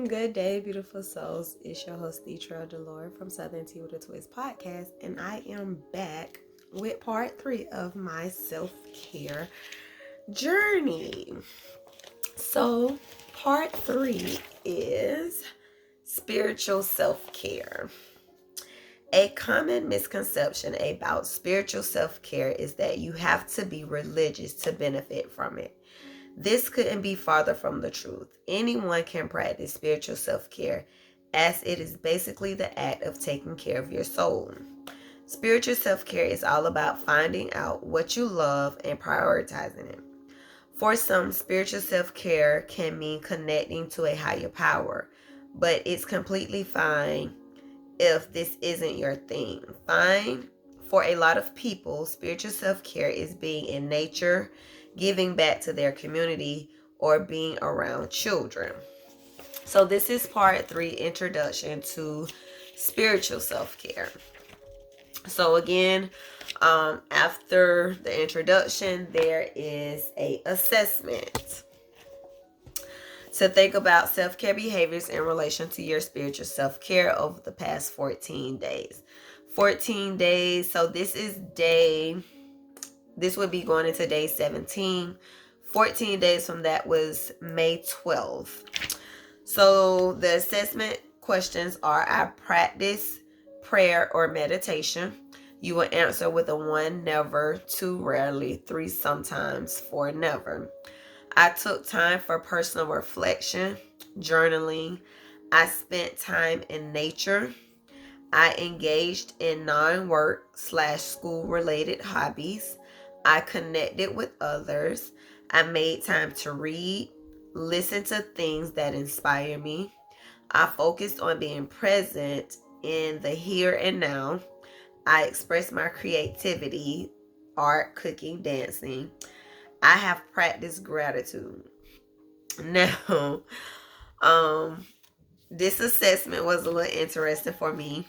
Good day, beautiful souls. It's your host, Deetra Delore from Southern Tea with a Twist podcast, and I am back with part 3 of my self-care journey. So, part 3 is spiritual self-care. A common misconception about spiritual self-care is that you have to be religious to benefit from it. This couldn't be farther from the truth. Anyone can practice spiritual self-care, as it is basically the act of taking care of your soul. Spiritual self-care is all about finding out what you love and prioritizing it. For some, spiritual self-care can mean connecting to a higher power, but it's completely fine if this isn't your thing. Fine. For a lot of people, spiritual self-care is being in nature, giving back to their community, or being around children. So this is part 3, introduction to spiritual self-care. So again, after the introduction, there is a assessment to think about self-care behaviors in relation to your spiritual self-care over the past 14 days. 14 days. So this would be going into day 17. 14 days from that was May 12th. So the assessment questions are: I practice prayer or meditation. You will answer with a 1, never, 2, rarely, 3, sometimes, 4, never. I took time for personal reflection, journaling. I spent time in nature. I engaged in non-work/school related hobbies. I connected with others. I made time to read, listen to things that inspire me. I focused on being present in the here and now. I expressed my creativity, art, cooking, dancing. I have practiced gratitude. Now, this assessment was a little interesting for me.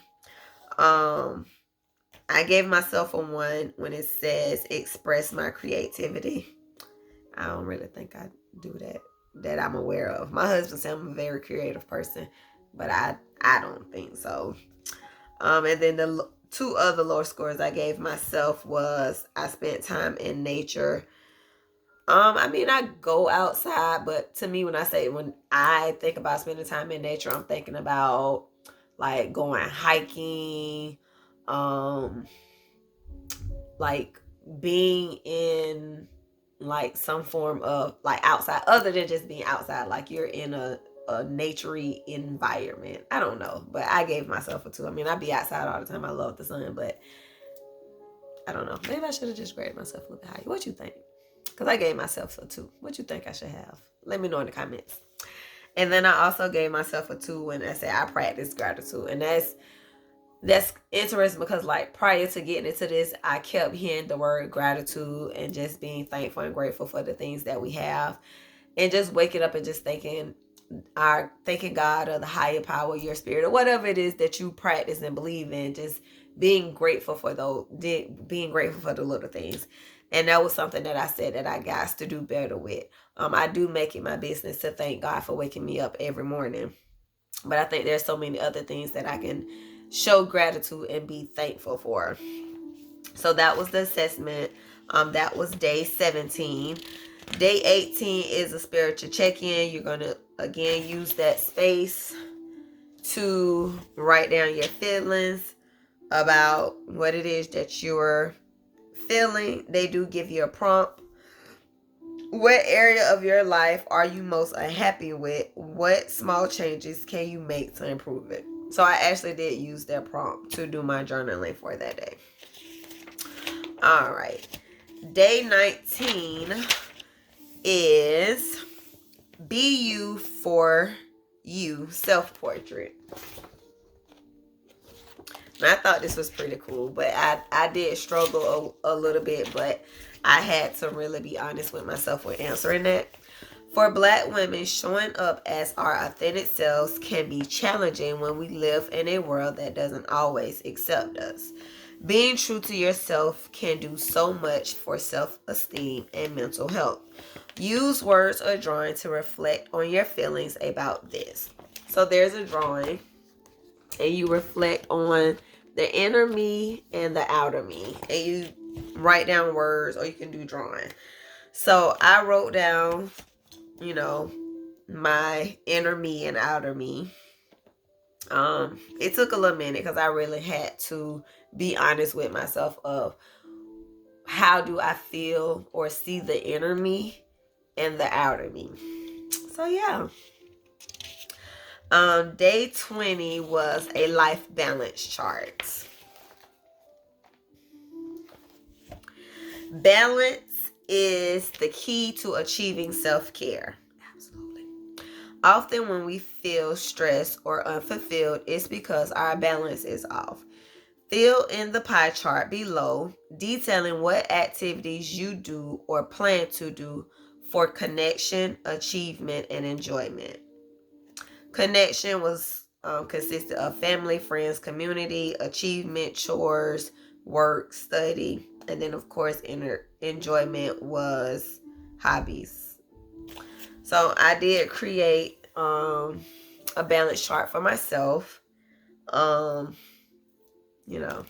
I gave myself a 1 when it says express my creativity. I don't really think I do that I'm aware of. My husband said I'm a very creative person, but I don't think so. And then the 2 other lower scores I gave myself was I spent time in nature. I go outside, but to me, when I think about spending time in nature, I'm thinking about like going hiking, like being in like some form of like outside, other than just being outside, like you're in a naturey environment. I don't know, but I gave myself a 2. I be outside all the time. I love the sun, but I don't know. Maybe I should have just graded myself a little bit higher. What you think? Because I gave myself a 2. What you think I should have? Let me know in the comments. And then I also gave myself a 2 when I said I practice gratitude. And that's interesting because like prior to getting into this, I kept hearing the word gratitude and just being thankful and grateful for the things that we have. And just waking up and just thanking God or the higher power, your spirit, or whatever it is that you practice and believe in, just being grateful for being grateful for the little things. And that was something that I said that I got to do better with. I do make it my business to thank God for waking me up every morning. But I think there's so many other things that I can show gratitude and be thankful for. So that was the assessment. That was day 17. Day 18 is a spiritual check-in. You're going to, again, use that space to write down your feelings about what it is that you're feeling. They do give you a prompt. What area of your life are you most unhappy with? What small changes can you make to improve it? So I actually did use that prompt to do my journaling for that day. All right. Day 19 is Be You for You self-portrait. And I thought this was pretty cool, but I did struggle a little bit, but I had to really be honest with myself when answering that. For Black women, showing up as our authentic selves can be challenging when we live in a world that doesn't always accept us. Being true to yourself can do so much for self-esteem and mental health. Use words or drawing to reflect on your feelings about this. So there's a drawing, and you reflect on the inner me and the outer me, and you write down words, or you can do drawing. So I wrote down, you know, my inner me and outer me. It took a little minute because I really had to be honest with myself of how do I feel or see the inner me and the outer me. So yeah. Day 20 was a life balance chart. Balance is the key to achieving self-care. Absolutely. Often when we feel stressed or unfulfilled, it's because our balance is off. Fill in the pie chart below, detailing what activities you do or plan to do for connection, achievement, and enjoyment. Connection was consisted of family, friends, community, achievement, chores, work, study, and then of course enjoyment was hobbies. So I did create a balance chart for myself. You know,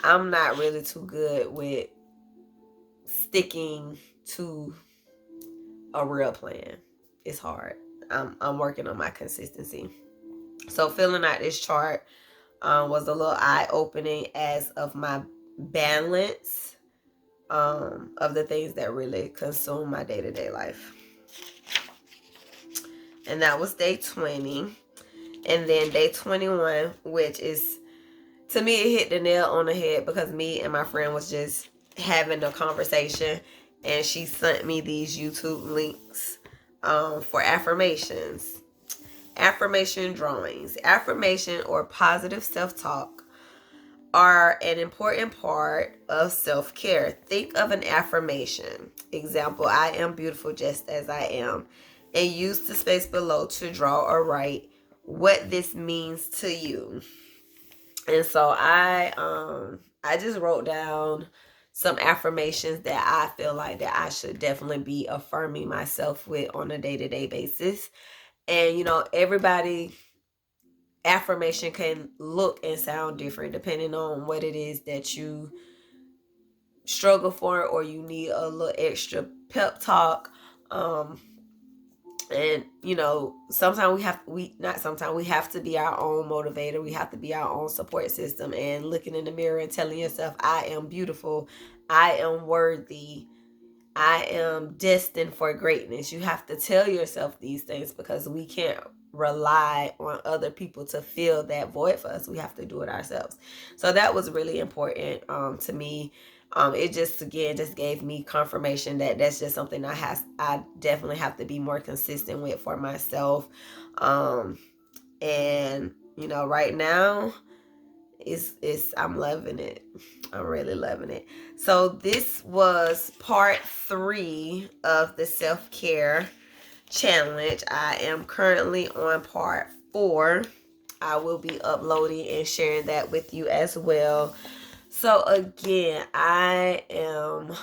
I'm not really too good with sticking to a real plan. It's hard. I'm working on my consistency. So filling out this chart was a little eye-opening as of my balance of the things that really consume my day-to-day life. And that was day 20. And then day 21, which is, to me, it hit the nail on the head because me and my friend was just having a conversation, and she sent me these YouTube links for affirmations. Affirmation drawings. Affirmation or positive self-talk are an important part of self-care. Think of an affirmation. Example, I am beautiful just as I am. And use the space below to draw or write what this means to you. And so I just wrote down some affirmations that I feel like that I should definitely be affirming myself with on a day-to-day basis. And you know, everybody affirmation can look and sound different depending on what it is that you struggle for, or you need a little extra pep talk. And you know, sometimes we have to be our own motivator. We have to be our own support system, and looking in the mirror and telling yourself, I am beautiful, I am worthy, I am destined for greatness. You have to tell yourself these things because we can't rely on other people to fill that void for us. We have to do it ourselves. So that was really important to me. It just gave me confirmation that that's just something I definitely have to be more consistent with for myself. And you know, right now I'm loving it. I'm really loving it. So this was part 3 of the self-care challenge. I am currently on part 4. I will be uploading and sharing that with you as well. So again, I am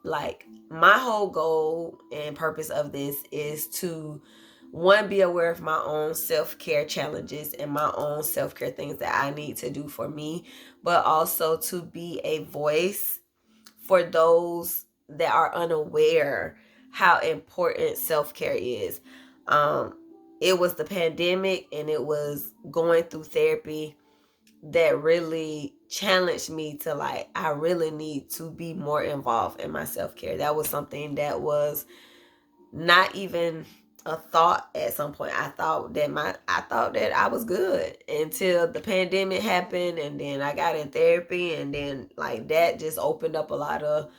like, my whole goal and purpose of this is to, one, be aware of my own self-care challenges and my own self-care things that I need to do for me, but also to be a voice for those that are unaware how important self-care is. It was the pandemic and it was going through therapy that really challenged me to, like, I really need to be more involved in my self-care. That was something that was not even a thought at some point. I thought that I was good until the pandemic happened, and then I got in therapy, and then like that just opened up a lot of,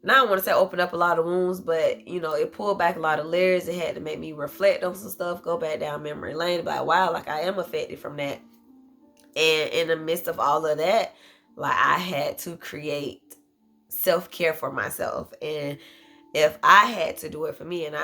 now I want to say open up a lot of wounds, but you know, it pulled back a lot of layers. It had to make me reflect on some stuff, go back down memory lane, like, wow, like I am affected from that. And in the midst of all of that, like, I had to create self-care for myself. And if I had to do it for me, and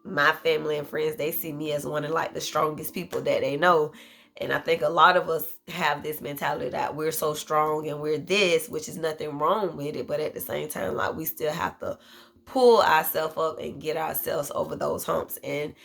my family and friends, they see me as one of like the strongest people that they know. And I think a lot of us have this mentality that we're so strong and we're this, which is nothing wrong with it. But at the same time, like, we still have to pull ourselves up and get ourselves over those humps. And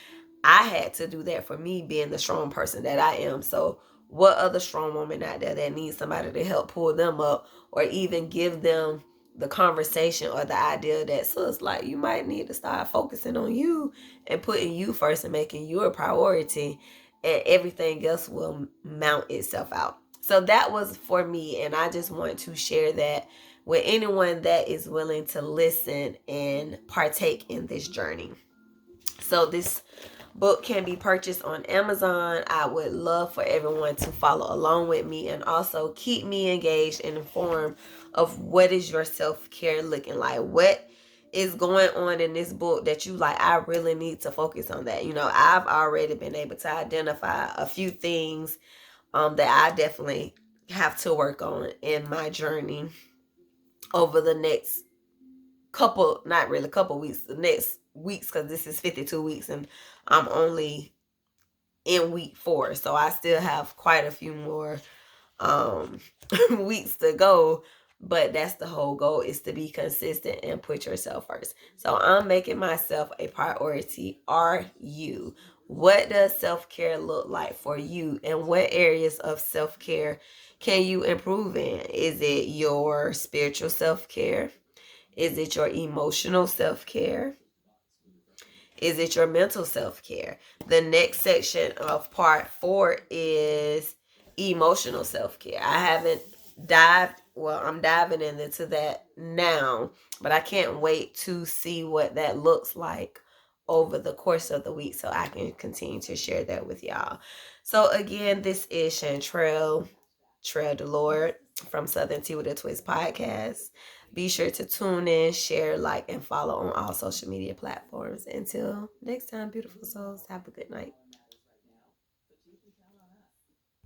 I had to do that for me, being the strong person that I am. So what other strong woman out there that needs somebody to help pull them up, or even give them the conversation or the idea that, sis, like, you might need to start focusing on you and putting you first and making you a priority, and everything else will mount itself out. So that was for me, and I just want to share that with anyone that is willing to listen and partake in this journey. So this book can be purchased on Amazon. I would love for everyone to follow along with me, and also keep me engaged and informed of what is your self-care looking like. What is going on in this book that you like, I really need to focus on that. I've already been able to identify a few things that I definitely have to work on in my journey over the next couple weeks, the next weeks, because this is 52 weeks and I'm only in week 4. So I still have quite a few more weeks to go. But that's the whole goal, is to be consistent and put yourself first. So I'm making myself a priority. Are you? What does self-care look like for you? And what areas of self-care can you improve in? Is it your spiritual self-care? Is it your emotional self-care? Is it your mental self-care? The next section of part 4 is emotional self-care. I haven't I'm diving into that now, but I can't wait to see what that looks like over the course of the week, so I can continue to share that with y'all. So again, this is Chantrell Trail the Lord from Southern Tea with a Twist podcast. Be sure to tune in, share, like, and follow on all social media platforms. Until next time, beautiful souls, have a good night.